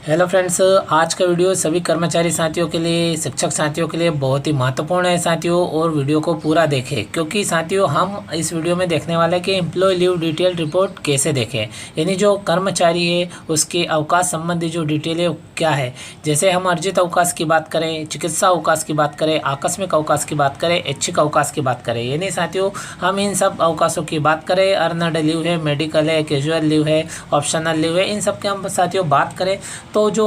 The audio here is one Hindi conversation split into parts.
हेलो फ्रेंड्स, आज का वीडियो सभी कर्मचारी साथियों के लिए, शिक्षक साथियों के लिए बहुत ही महत्वपूर्ण है साथियों। और वीडियो को पूरा देखें क्योंकि साथियों हम इस वीडियो में देखने वाले हैं कि एम्प्लॉय लीव डिटेल रिपोर्ट कैसे देखें, यानी जो कर्मचारी है उसके अवकाश संबंधी जो डिटेल है क्या है। जैसे हम अर्जित अवकाश की बात करें, चिकित्सा अवकाश की बात करें, आकस्मिक अवकाश की बात करें, ऐच्छिक अवकाश की बात करें, यानी साथियों हम इन सब अवकाशों की बात करें। अर्नड लीव है, मेडिकल है, कैजुअल लीव है, ऑप्शनल लीव है, इन सब के हम साथियों बात करें तो जो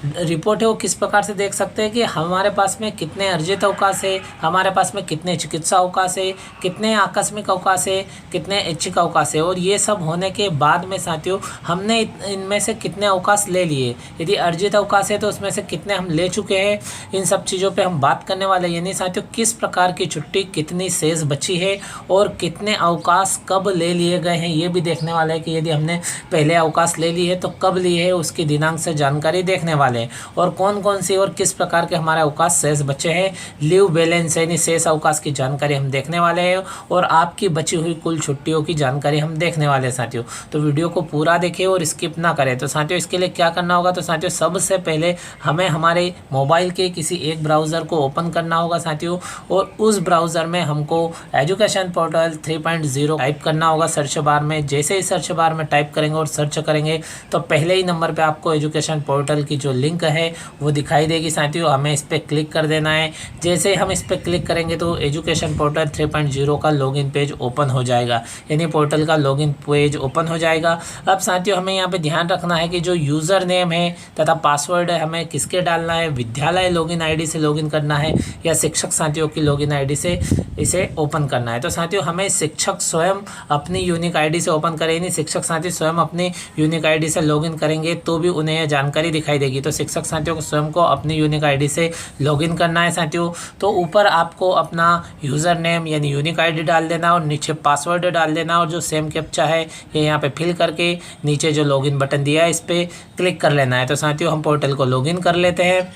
रिपोर्ट है वो किस प्रकार से देख सकते हैं कि हमारे पास में कितने अर्जित अवकाश है, हमारे पास में कितने चिकित्सा अवकाश है, कितने आकस्मिक अवकाश है, कितने ऐच्छिक अवकाश है। और ये सब होने के बाद में साथियों हमने इनमें से कितने अवकाश ले लिए, यदि अर्जित अवकाश है तो उसमें से कितने हम ले चुके हैं, इन सब चीज़ों पे हम बात करने वाले हैं। यानी साथियों किस प्रकार की छुट्टी कितनी शेष बची है और कितने अवकाश कब ले लिए गए हैं ये भी देखने वाले हैं कि यदि हमने पहले अवकाश ले लिए है तो कब लिए है उसकी दिनांक से जानकारी देखने वाले हैं। और कौन कौन सी और किस प्रकार के हमारे अवकाश शेष बचे हैं, लीव बैलेंस यानी शेष अवकाश की जानकारी हम देखने वाले हैं। और आपकी बची हुई कुल छुट्टियों की जानकारी हम देखने वाले हैं साथियों। तो वीडियो को पूरा देखें और स्किप ना करें। तो साथियों इसके लिए क्या करना होगा, तो साथियों सबसे पहले हमें हमारे मोबाइल के किसी एक ब्राउज़र को ओपन करना होगा साथियों। और उस ब्राउज़र में हमको एजुकेशन पोर्टल 3.0 टाइप करना होगा सर्च बार में। जैसे ही सर्च बार में टाइप करेंगे और सर्च करेंगे तो पहले ही नंबर पे आपको एजुकेशन पोर्टल की जो लिंक है वो दिखाई देगी साथियों। हमें इस पर क्लिक कर देना है। जैसे हम इस पर क्लिक करेंगे तो एजुकेशन पोर्टल 3.0 का लॉगिन पेज ओपन हो जाएगा, यानी पोर्टल का लॉगिन पेज ओपन हो जाएगा। अब साथियों हमें यहाँ पे ध्यान रखना है कि जो यूज़र नेम है तथा पासवर्ड है हमें किसके डालना है, विद्यालय लॉगिन आईडी से लॉगिन करना है या शिक्षक साथियों की लॉगिन आईडी से इसे ओपन करना है। तो साथियों हमें शिक्षक स्वयं अपनी यूनिक आईडी से ओपन करें, नहीं शिक्षक साथी स्वयं अपनी यूनिक आईडी से लॉगिन करेंगे तो भी उन्हें यह जानकारी दिखाई देगी। तो शिक्षक साथियों को स्वयं को अपनी यूनिक आईडी से लॉगिन करना है साथियों। तो ऊपर आपको अपना यूज़र नेम यानी यूनिक आईडी डाल देना और नीचे पासवर्ड डाल देना और जो सेम कैप्चा है ये यहाँ पे फिल करके नीचे जो लॉगिन बटन दिया है इस पर क्लिक कर लेना है। तो साथियों हम पोर्टल को लॉगिन कर लेते हैं।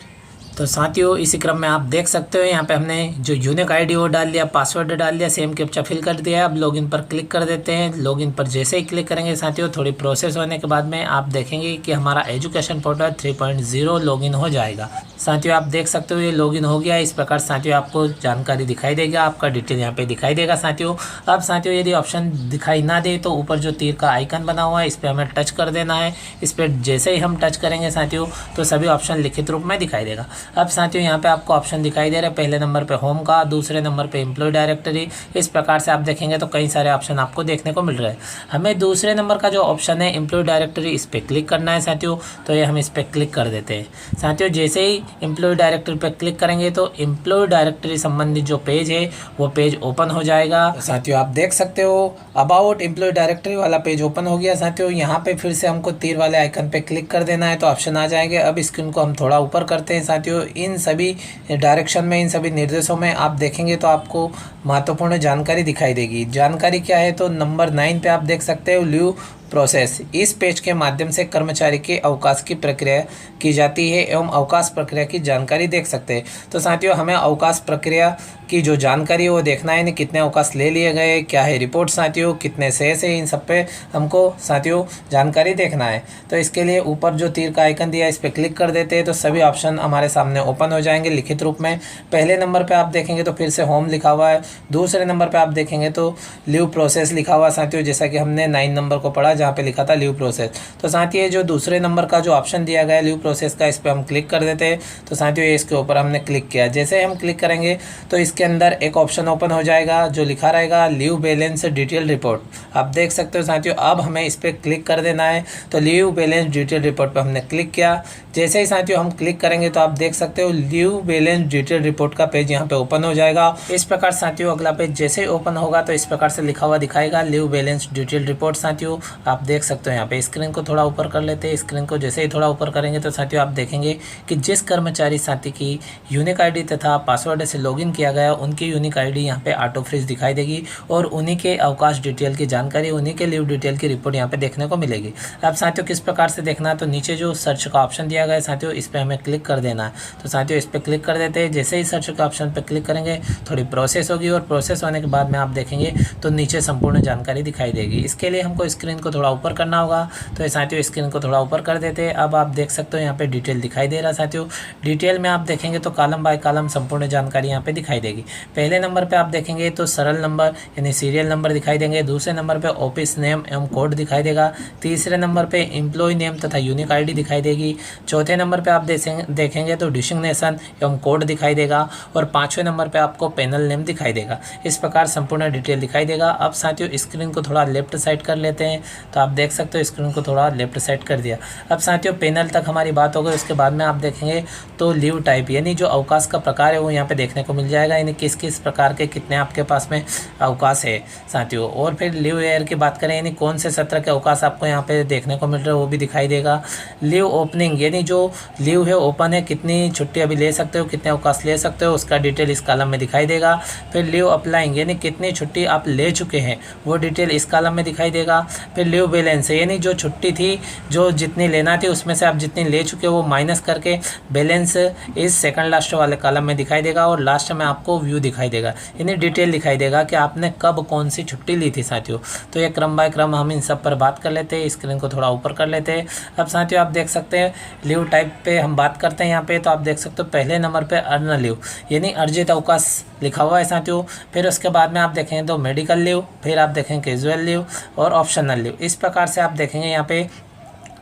तो साथियों इसी क्रम में आप देख सकते हो यहाँ पे हमने जो यूनिक आईडी वो डाल लिया, पासवर्ड डाल लिया, सेम कैप्चा फिल कर दिया। अब लॉगिन पर क्लिक कर देते हैं। लॉगिन पर जैसे ही क्लिक करेंगे साथियों थोड़ी प्रोसेस होने के बाद में आप देखेंगे कि हमारा एजुकेशन पोर्टल 3.0 लॉगिन हो जाएगा। साथियों आप देख सकते हो ये लॉगिन हो गया। इस प्रकार साथियों आपको जानकारी दिखाई देगा, आपका डिटेल यहाँ पे दिखाई देगा साथियों। अब साथियों यदि ऑप्शन दिखाई ना दे तो ऊपर जो तीर का आइकन बना हुआ है इस पर हमें टच कर देना है। इस पर जैसे ही हम टच करेंगे साथियों तो सभी ऑप्शन लिखित रूप में दिखाई देगा। अब साथियों यहाँ पे आपको ऑप्शन दिखाई दे रहा है, पहले नंबर पे होम का, दूसरे नंबर पे एम्प्लॉय डायरेक्टरी। इस प्रकार से आप देखेंगे तो कई सारे ऑप्शन आपको देखने को मिल रहे हैं। हमें दूसरे नंबर का जो ऑप्शन है एम्प्लॉय डायरेक्टरी इस पर क्लिक करना है साथियों। तो ये हम इस पर क्लिक कर देते हैं साथियों। जैसे ही एम्प्लॉय डायरेक्टरी पर क्लिक करेंगे तो एम्प्लॉय डायरेक्टरी संबंधित जो पेज है वो पेज ओपन हो जाएगा। तो साथियों आप देख सकते हो अबाउट एम्प्लॉय डायरेक्टरी वाला पेज ओपन हो गया साथियों। यहाँ पे फिर से हमको तीर वाले आइकन पे क्लिक कर देना है तो ऑप्शन आ जाएंगे। अब स्क्रीन को हम थोड़ा ऊपर करते हैं साथियों। इन सभी डायरेक्शन में, इन सभी निर्देशों में आप देखेंगे तो आपको महत्वपूर्ण जानकारी दिखाई देगी। जानकारी क्या है तो नंबर 9 पे आप देख सकते हो लीव प्रोसेस। इस पेज के माध्यम से कर्मचारी के अवकाश की प्रक्रिया की जाती है एवं अवकाश प्रक्रिया की जानकारी देख सकते हैं। तो साथियों हमें अवकाश प्रक्रिया की जो जानकारी है वो देखना है, कितने अवकाश ले लिए गए, क्या है रिपोर्ट साथियों, कितने शेष है, इन सब पे हमको साथियों जानकारी देखना है। तो इसके लिए ऊपर जो तीर का आइकन दिया है इस पर क्लिक कर देते हैं तो सभी ऑप्शन हमारे सामने ओपन हो जाएंगे लिखित रूप में। पहले नंबर पर आप देखेंगे तो फिर से होम लिखा हुआ है, दूसरे नंबर पर आप देखेंगे तो लीव प्रोसेस लिखा हुआ साथियों, जैसा कि हमने 9 नंबर को पढ़ा जहाँ पे लिखा था लीव प्रोसेस। तो साथियों ये जो दूसरे नंबर का जो ऑप्शन दिया गया है लीव प्रोसेस का, इस पर हम क्लिक कर देते हैं। तो साथियों इसके ऊपर हमने क्लिक किया। जैसे हम क्लिक करेंगे तो इसके अंदर एक ऑप्शन ओपन हो जाएगा जो लिखा रहेगा लीव बैलेंस डिटेल रिपोर्ट। आप देख सकते हो साथियों अब हमें इस पर क्लिक कर देना है। तो लीव बैलेंस डिटेल रिपोर्ट पर हमने क्लिक किया। जैसे ही साथियों हम क्लिक करेंगे तो आप देख सकते हो लीव बैलेंस डिटेल रिपोर्ट का पेज यहाँ पे ओपन हो जाएगा। इस प्रकार साथियों अगला पेज जैसे ही ओपन होगा तो इस प्रकार से लिखा हुआ दिखाएगा लीव बैलेंस डिटेल रिपोर्ट साथियों। आप देख सकते हो यहाँ पे स्क्रीन को थोड़ा ऊपर कर लेते हैं। स्क्रीन को जैसे ही थोड़ा ऊपर करेंगे तो साथियों आप देखेंगे कि जिस कर्मचारी साथी की यूनिक आईडी तथा पासवर्ड से लॉगिन किया गया है उनकी यूनिक आईडी यहाँ पे ऑटो फ्रीज दिखाई देगी और उन्हीं के अवकाश डिटेल की जानकारी, उन्हीं के लीव डिटेल की रिपोर्ट यहाँ पे देखने को मिलेगी। अब साथियों किस प्रकार से देखना है, तो नीचे जो सर्च का ऑप्शन दिया गया है साथियों, इस पर हमें क्लिक कर देना है। तो साथियों इस पर क्लिक कर देते हैं। जैसे ही सर्च के ऑप्शन पर क्लिक करेंगे थोड़ी प्रोसेस होगी और प्रोसेस होने के बाद में आप देखेंगे तो नीचे संपूर्ण जानकारी दिखाई देगी। इसके लिए हमको स्क्रीन को थोड़ा ऊपर करना होगा। तो साथियों स्क्रीन को थोड़ा ऊपर कर देते हैं। अब आप देख सकते हो यहाँ पे डिटेल दिखाई दे रहा है साथियों। डिटेल में आप देखेंगे तो कॉलम बाय कॉलम संपूर्ण जानकारी यहाँ पे दिखाई देगी। पहले नंबर पे आप देखेंगे तो सरल नंबर यानी सीरियल नंबर दिखाई देंगे। दूसरे नंबर पे ऑफिस नेम एवं कोड दिखाई देगा। तीसरे नंबर पे एम्प्लॉय नेम तथा यूनिक आईडी दिखाई देगी। चौथे नंबर पे आप देखेंगे तो डिजिग्नेशन एवं कोड दिखाई देगा और पाँचवें नंबर पे आपको पैनल नेम दिखाई देगा। इस प्रकार संपूर्ण डिटेल दिखाई देगा। अब साथियों स्क्रीन को थोड़ा लेफ्ट साइड कर लेते हैं। तो आप देख सकते हो स्क्रीन को थोड़ा लेफ्ट साइड कर दिया। अब साथियों पैनल तक हमारी बात हो गई। उसके बाद में आप देखेंगे तो लीव टाइप यानी जो अवकाश का प्रकार है वो यहाँ पे देखने को मिल जाएगा, यानी किस किस प्रकार के कितने आपके पास में अवकाश है साथियों। और फिर लीव ईयर की बात करें यानी कौन से सत्र के अवकाश आपको यहाँ पे देखने को मिल रहे हैं वो भी दिखाई देगा। लीव ओपनिंग यानी जो लीव है ओपन है, कितनी छुट्टी अभी ले सकते हो, कितने अवकाश ले सकते हो, उसका डिटेल इस कॉलम में दिखाई देगा। फिर लीव अप्लाइंग यानी कितनी छुट्टी आप ले चुके हैं वो डिटेल इस कॉलम में दिखाई देगा। फिर लीव बैलेंस यानी जो छुट्टी थी, जो जितनी लेना थी उसमें से आप जितनी ले चुके हो वो माइनस करके बैलेंस इस सेकंड लास्ट वाले कॉलम में दिखाई देगा। और लास्ट में आपको व्यू दिखाई देगा यानी डिटेल दिखाई देगा कि आपने कब कौन सी छुट्टी ली थी साथियों। तो ये क्रम बाय क्रम हम इन सब पर बात कर लेते हैं। स्क्रीन को थोड़ा ऊपर कर लेते हैं। अब साथियों आप देख सकते हैं लीव टाइप पे हम बात करते हैं यहाँ पे। तो आप देख सकते हो पहले नंबर पे अर्न लीव यानी अर्जित अवकाश लिखा हुआ है साथियों। फिर उसके बाद में आप देखेंगे तो मेडिकल लीव, फिर आप देखेंगे कैजुअल लीव और ऑप्शनल लीव। इस प्रकार से आप देखेंगे यहाँ पे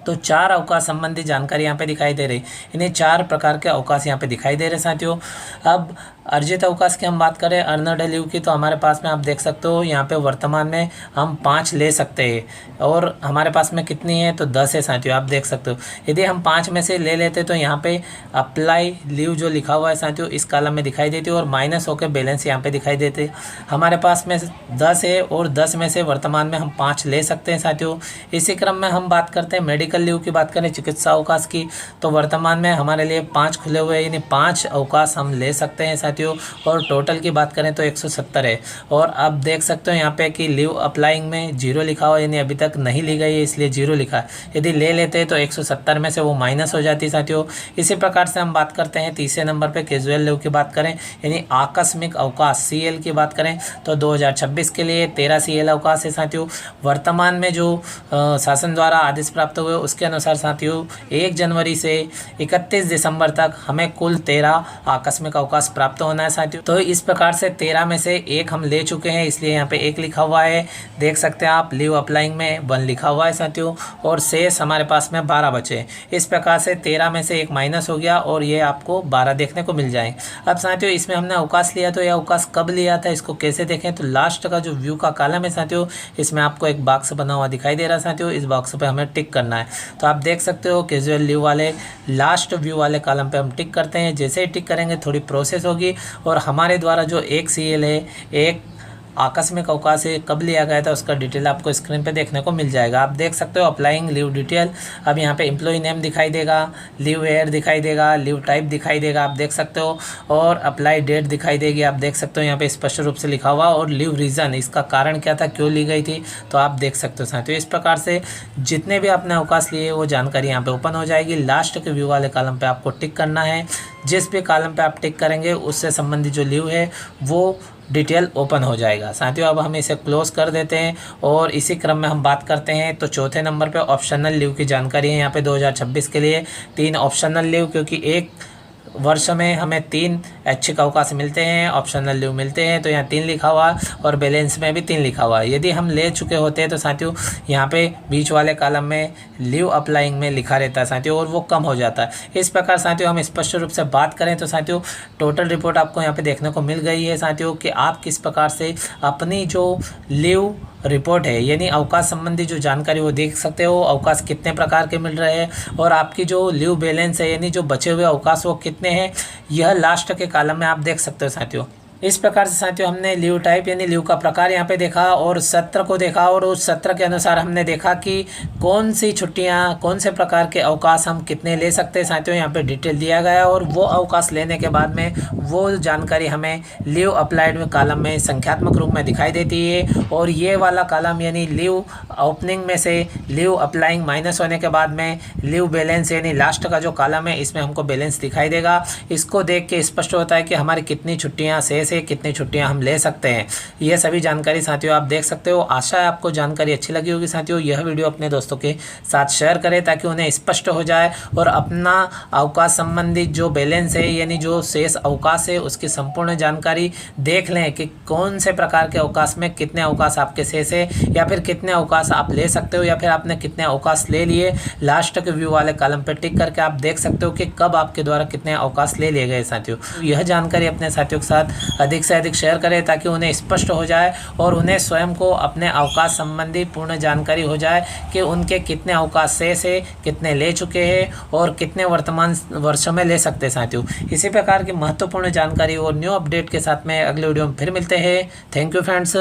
तो 4 अवकाश संबंधी जानकारी यहाँ पे दिखाई दे रही, यानी 4 प्रकार के अवकाश यहाँ पे दिखाई दे रहे साथियों। अब अर्जित अवकाश की हम बात करें अर्नड लीव की, तो हमारे पास में आप देख सकते हो यहाँ पे वर्तमान में हम 5 ले सकते हैं और हमारे पास में कितनी है तो 10 है साथियों। आप देख सकते हो यदि हम 5 में से ले लेते तो यहाँ पे अप्लाई लीव जो लिखा हुआ है साथियों इस कॉलम में दिखाई देती है और माइनस होकर बैलेंस यहाँ पे दिखाई देते। हमारे पास में 10 है और 10 में से वर्तमान में हम 5 ले सकते हैं साथियों। इसी क्रम में हम बात करते हैं मेडिकल लीव की बात करें चिकित्सा अवकाश की, तो वर्तमान में हमारे लिए 5 खुले हुए यानी 5 अवकाश हम ले सकते हैं साथियों। और टोटल की बात करें तो 170 है। और आप देख सकते हो यहाँ पे कि लीव अप्लाइंग में 0 लिखा हुआ यानी अभी तक नहीं ली गई है इसलिए 0 लिखा है। यदि ले लेते हैं तो 170 में से वो माइनस हो जाती है साथियों। इसी प्रकार से हम बात करते हैं तीसरे नंबर पे कैजुअल लीव की बात करें यानी आकस्मिक अवकाश CL की बात करें तो 2026 के लिए 13 CL अवकाश है साथियों। वर्तमान में जो शासन द्वारा आदेश प्राप्त हुए उसके अनुसार साथियों 1 जनवरी से 31 दिसंबर तक हमें कुल 13 आकस्मिक अवकाश प्राप्त होना है साथियों। तो इस प्रकार से 13 में से 1 हम ले चुके हैं इसलिए यहाँ पे 1 लिखा हुआ है। देख सकते हैं आप लीव अप्लाइंग में 1 लिखा हुआ है साथियों और शेष हमारे पास में 12 बचे। इस प्रकार से 13 में से 1 माइनस हो गया और ये आपको 12 देखने को मिल जाएंगे। अब साथियों इसमें हमने अवकाश लिया तो ये अवकाश कब लिया था इसको कैसे देखें, तो लास्ट का जो व्यू का कॉलम है साथियों इसमें आपको एक बॉक्स बना हुआ दिखाई दे रहा है साथियों। इस बॉक्स पे हमें टिक करना है। तो आप देख सकते हो कैजुअल लीव वाले लास्ट व्यू वाले कॉलम पे हम टिक करते हैं। जैसे ही टिक करेंगे थोड़ी प्रोसेस होगी और हमारे द्वारा जो 1 CL है, 1 आकस्मिक अवकाश है, कब लिया गया था उसका डिटेल आपको स्क्रीन पे देखने को मिल जाएगा। आप देख सकते हो अप्लाइंग लीव डिटेल। अब यहाँ पे एम्प्लॉय नेम दिखाई देगा, लीव ईयर दिखाई देगा, लीव टाइप दिखाई देगा आप देख सकते हो और अप्लाई डेट दिखाई देगी। आप देख सकते हो यहाँ पे स्पष्ट रूप से लिखा हुआ और लीव रीज़न इसका कारण क्या था, क्यों ली गई थी, तो आप देख सकते हो साथियों। इस प्रकार से जितने भी आपने अवकाश लिए वो जानकारी यहाँ पे ओपन हो जाएगी। लास्ट के व्यू वाले कॉलम पे आपको टिक करना है। जिस भी कॉलम पे आप टिक करेंगे उससे संबंधित जो लीव है वो डिटेल ओपन हो जाएगा साथियों। अब हम इसे क्लोज कर देते हैं और इसी क्रम में हम बात करते हैं तो चौथे नंबर पे ऑप्शनल लीव की जानकारी है। यहाँ पे 2026 के लिए 3 ऑप्शनल लीव, क्योंकि एक वर्ष में हमें 3 ऐच्छिक अवकाश मिलते हैं, ऑप्शनल लीव मिलते हैं, तो यहाँ 3 लिखा हुआ और बैलेंस में भी 3 लिखा हुआ है। यदि हम ले चुके होते हैं तो साथियों यहाँ पे बीच वाले कॉलम में लीव अप्लाइंग में लिखा रहता है साथियों और वो कम हो जाता है। इस प्रकार साथियों हम स्पष्ट रूप से बात करें तो साथियों टोटल रिपोर्ट आपको यहाँ पे देखने को मिल गई है साथियों कि आप किस प्रकार से अपनी जो लीव रिपोर्ट है यानी अवकाश संबंधी जो जानकारी वो देख सकते हो, अवकाश कितने प्रकार के मिल रहे हैं और आपकी जो लीव बैलेंस है यानी जो बचे हुए अवकाश वो कितने हैं, यह लास्ट के कॉलम में आप देख सकते हो साथियों। इस प्रकार से साथियों हमने लीव टाइप यानी लीव का प्रकार यहाँ पे देखा और सत्र को देखा, और उस सत्र के अनुसार हमने देखा कि कौन सी छुट्टियाँ, कौन से प्रकार के अवकाश हम कितने ले सकते हैं। साथियों यहाँ पे डिटेल दिया गया है, और वो अवकाश लेने के बाद में वो जानकारी हमें लीव अप्लाइड में कॉलम में संख्यात्मक रूप में दिखाई देती है। और ये वाला कॉलम यानी लीव ओपनिंग में से लीव अप्लाइंग माइनस होने के बाद में लीव बैलेंस यानी लास्ट का जो कॉलम है इसमें हमको बैलेंस दिखाई देगा। इसको देख के स्पष्ट होता है कि हमारी कितनी छुट्टियाँ शेष है, कितनी छुट्टियाँ हम ले सकते हैं। ये सभी जानकारी साथियों आप देख सकते हो। आशा है आपको जानकारी अच्छी लगी होगी साथियों। यह वीडियो अपने दोस्तों के साथ शेयर करें ताकि उन्हें स्पष्ट हो जाए और अपना अवकाश संबंधित जो बैलेंस है यानी जो शेष अवकाश है उसकी संपूर्ण जानकारी देख लें कि कौन से प्रकार के अवकाश में कितने अवकाश आपके शेष है, या फिर कितने अवकाश आप ले सकते हो, या फिर आपने कितने अवकाश ले लिए। लास्ट के व्यू वाले कॉलम पर टिक करके आप देख सकते हो कि कब आपके द्वारा कितने अवकाश ले लिए गए साथियों। यह जानकारी अपने साथियों के साथ अधिक से अधिक शेयर करें ताकि उन्हें स्पष्ट हो जाए और उन्हें स्वयं को अपने अवकाश संबंधी पूर्ण जानकारी हो जाए कि उनके कितने अवकाश शेष है, कितने ले चुके हैं और कितने वर्तमान वर्षों में ले सकते हैं साथियों। इसी प्रकार की महत्वपूर्ण जानकारी और न्यू अपडेट के साथ में अगले वीडियो में फिर मिलते हैं। Thank you friends.